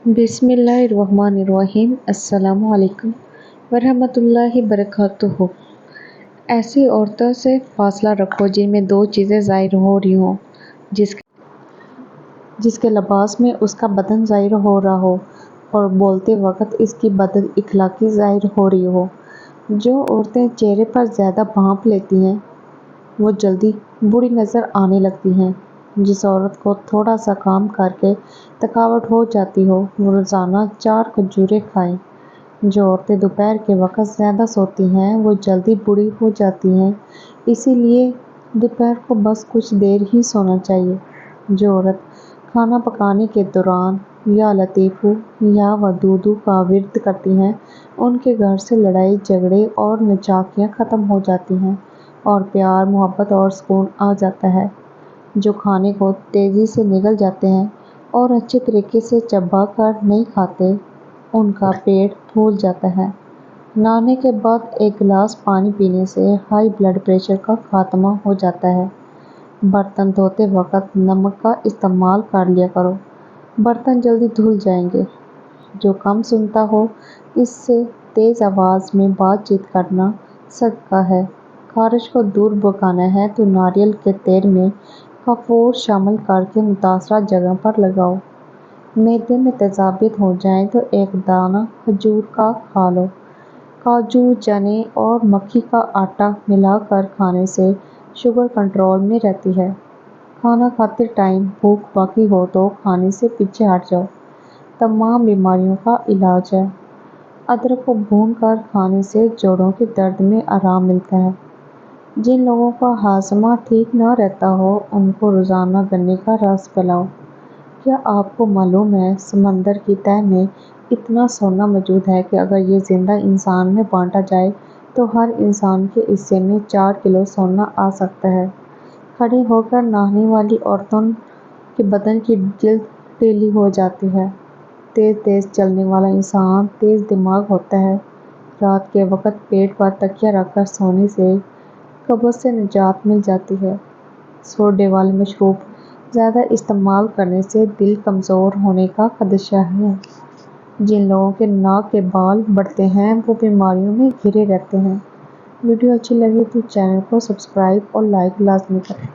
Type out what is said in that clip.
بسم اللہ الرحمن الرحیم۔ السلام علیکم ورحمۃ اللہ وبرکاتہ۔ ایسی عورتوں سے فاصلہ رکھو جن میں دو چیزیں ظاہر ہو رہی ہوں، جس کے لباس میں اس کا بدن ظاہر ہو رہا ہو اور بولتے وقت اس کی بد اخلاقی ظاہر ہو رہی ہو۔ جو عورتیں چہرے پر زیادہ بھانپ لیتی ہیں وہ جلدی بری نظر آنے لگتی ہیں۔ جس عورت کو تھوڑا سا کام کر کے تھکاوٹ ہو جاتی ہو وہ روزانہ 4 کھجوریں کھائے۔ جو عورتیں دوپہر کے وقت زیادہ سوتی ہیں وہ جلدی بوڑھی ہو جاتی ہیں، اسی لیے دوپہر کو بس کچھ دیر ہی سونا چاہیے۔ جو عورت کھانا پکانے کے دوران یا لطیفو یا ودودو کا ورد کرتی ہیں ان کے گھر سے لڑائی جھگڑے اور نچاکیاں ختم ہو جاتی ہیں اور پیار محبت اور سکون آ جاتا ہے۔ جو کھانے کو تیزی سے نگل جاتے ہیں اور اچھے طریقے سے چبا کر نہیں کھاتے ان کا پیٹ پھول جاتا ہے۔ نہانے کے بعد ایک گلاس پانی پینے سے ہائی بلڈ پریشر کا خاتمہ ہو جاتا ہے۔ برتن دھوتے وقت نمک کا استعمال کر لیا کرو، برتن جلدی دھل جائیں گے۔ جو کم سنتا ہو اس سے تیز آواز میں بات چیت کرنا صدقہ ہے۔ خارش کو دور بھگانا ہے تو ناریل کے تیل میں کافور شامل کرکے متاثرہ جگہ پر لگاؤ۔ معدے میں تیزابیت ہو جائے تو ایک دانہ کھجور کا کھا لو۔ کاجو، چنے اور مکئی کا آٹا ملا کر کھانے سے شوگر کنٹرول میں رہتی ہے۔ کھانا کھاتے ٹائم بھوک باقی ہو تو کھانے سے پیچھے ہٹ جاؤ، تمام بیماریوں کا علاج ہے۔ ادرک کو بھون کر کھانے سے جوڑوں کے درد میں آرام ملتا ہے۔ جن لوگوں کا ہاضمہ ٹھیک نہ رہتا ہو ان کو روزانہ گنے کا رس پلاؤ۔ کیا آپ کو معلوم ہے سمندر کی تہہ میں اتنا سونا موجود ہے کہ اگر یہ زندہ انسان میں بانٹا جائے تو ہر انسان کے حصے میں 4 کلو سونا آ سکتا ہے۔ کھڑی ہو کر نہانے والی عورتوں کے بدن کی جلد پیلی ہو جاتی ہے۔ تیز تیز چلنے والا انسان تیز دماغ ہوتا ہے۔ رات کے وقت پیٹ پر تکیہ رکھ کر سونے سے قبض سے نجات مل جاتی ہے۔ سوڈے والے مشروب زیادہ استعمال کرنے سے دل کمزور ہونے کا خدشہ ہے۔ جن لوگوں کے ناک کے بال بڑھتے ہیں وہ بیماریوں میں گھرے رہتے ہیں۔ ویڈیو اچھی لگے تو چینل کو سبسکرائب اور لائک لازمی کریں۔